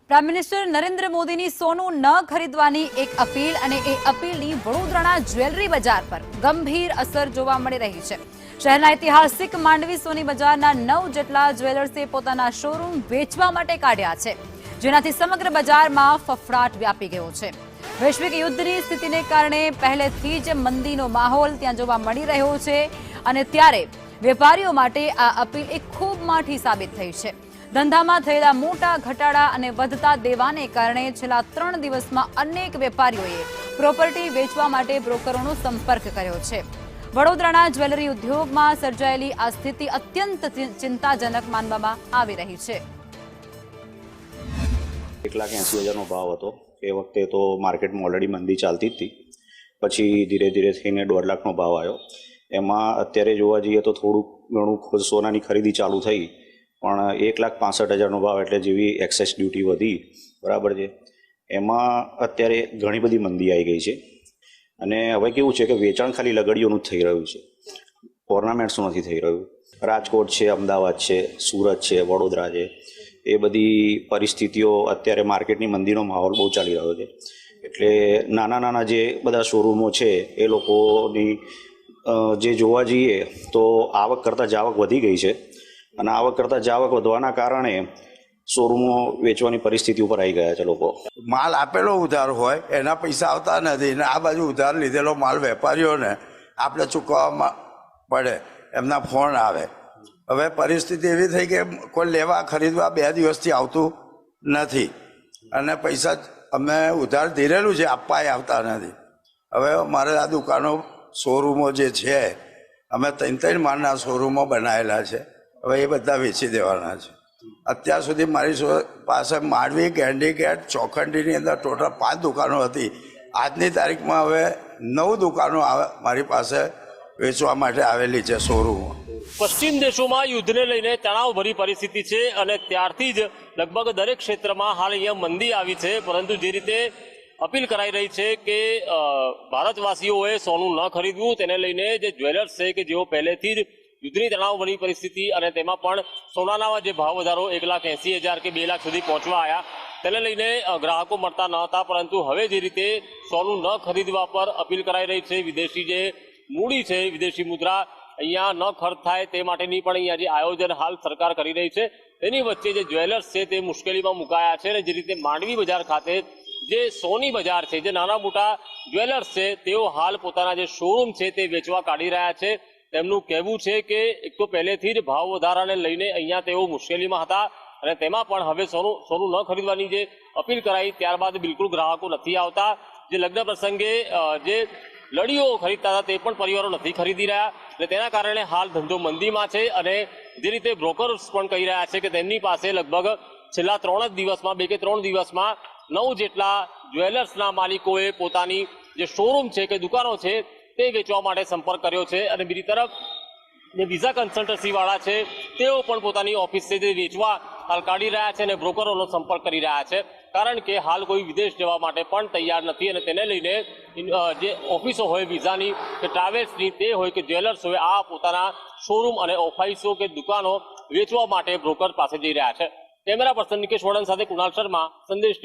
Prime minister Narendra મોદીની સોનું ન ખરીદવાની એક અપીલ અને એ અપીલની વડોદરાના જ્વેલરી બજાર પર ગંભીર અસર જોવા મળી રહી છે। શહેરના ઐતિહાસિક માંડવી સોની બજારના 9 જેટલા જ્વેલર્સે પોતાના શોરૂમ વેચવા માટે કાઢ્યા છે, જેનાથી સમગ્ર બજારમાં ફફડાટ વ્યાપી ગયો છે। વૈશ્વિક યુદ્ધની સ્થિતિને કારણે પહેલેથી જ મંદીનો માહોલ ત્યાં જોવા મળી રહ્યો છે અને ત્યારે વેપારીઓ માટે આ અપીલ એક ખૂબ માઠી સાબિત થઈ છે। ધંધામાં થયેલા મોટા ઘટાડા અને વધતા દેવાને કારણે છેલ્લા 3 દિવસમાં અનેક વેપારીઓએ પ્રોપર્ટી વેચવા માટે બ્રોકરોનો સંપર્ક કર્યો છે। વડોદરાના જ્વેલરી ઉદ્યોગમાં સર્જાયેલી આ સ્થિતિ અત્યંત ચિંતાજનક માનવામાં આવી રહી છે। 1,80,000 ભાવ હતો। એ વખતે તો માર્કેટમાં ઓલરેડી મંદી ચાલતી હતી, પછી ધીરે ધીરે થઈને 1.5 લાખનો ભાવ આવ્યો। એમાં અત્યારે જોવા જઈએ તો થોડું ઘણું સોનાની ખરીદી ચાલુ થઈ, પણ 1,65,000નો ભાવ એટલે જેવી એક્સેસ ડ્યુટી વધી, બરાબર છે, એમાં અત્યારે ઘણી બધી મંદી આવી ગઈ છે। અને હવે કેવું છે કે વેચાણ ખાલી લગડીઓનું જ થઈ રહ્યું છે, ઓર્નામેન્ટ્સનું નથી થઈ રહ્યું। રાજકોટ છે, અમદાવાદ છે, સુરત છે, વડોદરા છે, એ બધી પરિસ્થિતિઓ અત્યારે માર્કેટની મંદીનો માહોલ બહુ ચાલી રહ્યો છે। એટલે નાના નાના જે બધા શોરૂમો છે એ લોકોની જે જોવા જઈએ તો આવક કરતાં જાવક વધી ગઈ છે, અને આવક કરતાં જાવક વધવાના કારણે શોરૂમો વેચવાની પરિસ્થિતિ ઉપર આવી ગયા છે। લોકો માલ આપેલો ઉધાર હોય એના પૈસા આવતા નથી, ને આ બાજુ ઉધાર લીધેલો માલ વેપારીઓને આપણે ચૂકવવામાં પડે, એમના ફોન આવે। હવે પરિસ્થિતિ એવી થઈ કે કોઈ લેવા ખરીદવા 2 દિવસથી આવતું નથી, અને પૈસા અમે ઉધાર ધીરેલું છે, આપવા આવતા નથી। હવે મારે આ દુકાનો શોરૂમો જે છે, અમે 3 માળના શોરૂમો બનાવેલા છે, હવે એ બધા વેચી દેવાના છે। અત્યાર સુધી મારી પાસે માંડવી, કેન્ડીકેટ, ચોખંડીની અંદર ટોટલ 5 દુકાનો હતી। આજની તારીખમાં હવે 9 દુકાનો મારી પાસે વેચવા માટે આવેલી છે શોરૂમો। પશ્ચિમ દેશોમાં યુદ્ધને લઈને તણાવભરી પરિસ્થિતિ છે, અને ત્યારથી જ લગભગ દરેક ક્ષેત્રમાં હાલ અહીંયા મંદી આવી છે। પરંતુ જે રીતે અપીલ કરાઈ રહી છે કે ભારતવાસીઓએ સોનું ન ખરીદવું, તેને લઈને જે જ્વેલર્સ છે કે જેઓ પહેલેથી જ યુદ્ધની તણાવભરી પરિસ્થિતિ અને તેમાં પણ સોનાના જે ભાવ વધારો 1,80,000 કે 2 લાખ સુધી પહોંચવા આવ્યા, તેને લઈને ગ્રાહકો મળતા ન હતા। પરંતુ હવે જે રીતે સોનું ન ખરીદવા પર અપીલ કરાઈ રહી છે, વિદેશી જે મૂડી છે, વિદેશી મુદ્રા અહીંયા ન ખર્ચ થાય તે માટેની પણ અહીંયા જે આયોજન હાલ સરકાર કરી રહી છે, તેની વચ્ચે જે જ્વેલર્સ છે તે મુશ્કેલીમાં મુકાયા છે। અને જે રીતે માંડવી બજાર ખાતે જે સોની બજાર છે, જે નાના મોટા જ્વેલર્સ છે, તેઓ હાલ પોતાના જે શોરૂમ છે તે વેચવા કાઢી રહ્યા છે। તેમનું કહેવું છે કે એક તો પહેલેથી જ ભાવ વધારાને લઈને અહીંયા તેઓ મુશ્કેલીમાં હતા, અને તેમાં પણ હવે સોનું ન ખરીદવાની જે અપીલ કરાઈ ત્યારબાદ બિલકુલ ગ્રાહકો નથી આવતા। જે લગ્ન પ્રસંગે જે લડીઓ ખરીદતા હતા તે પણ પરિવારો નથી ખરીદી રહ્યા, અને તેના કારણે હાલ ધંધો મંદીમાં છે। અને જે રીતે બ્રોકર્સ પણ કહી રહ્યા છે કે તેમની પાસે લગભગ છેલ્લા 3 જ દિવસમાં 2 કે 3 દિવસમાં 9 જેટલા જ્વેલર્સના માલિકોએ પોતાની જે શોરૂમ છે કે દુકાનો છે તે વેચવા માટે સંપર્ક કર્યો છે। અને બીજી તરફ જે વિઝા કન્સલ્ટન્સી વાળા છે તેઓ પણ પોતાની ઓફિસ છે તે વેચવા હાલ કાઢી રહ્યા છે અને બ્રોકરોનો સંપર્ક કરી રહ્યા છે, કારણ કે હાલ કોઈ વિદેશ જવા માટે પણ તૈયાર નથી। અને તેને લઈને જે ઓફિસો હોય વિઝાની કે ટ્રાવેલ્સની, તે હોય કે જ્વેલર્સ હોય, આ પોતાના શોરૂમ અને ઓફિસો કે દુકાનો વેચવા માટે બ્રોકર પાસે જઈ રહ્યા છે। કેમેરા પર્સન નિકેશ વડન સાથે કુણાલ શર્મા, સંદેશ।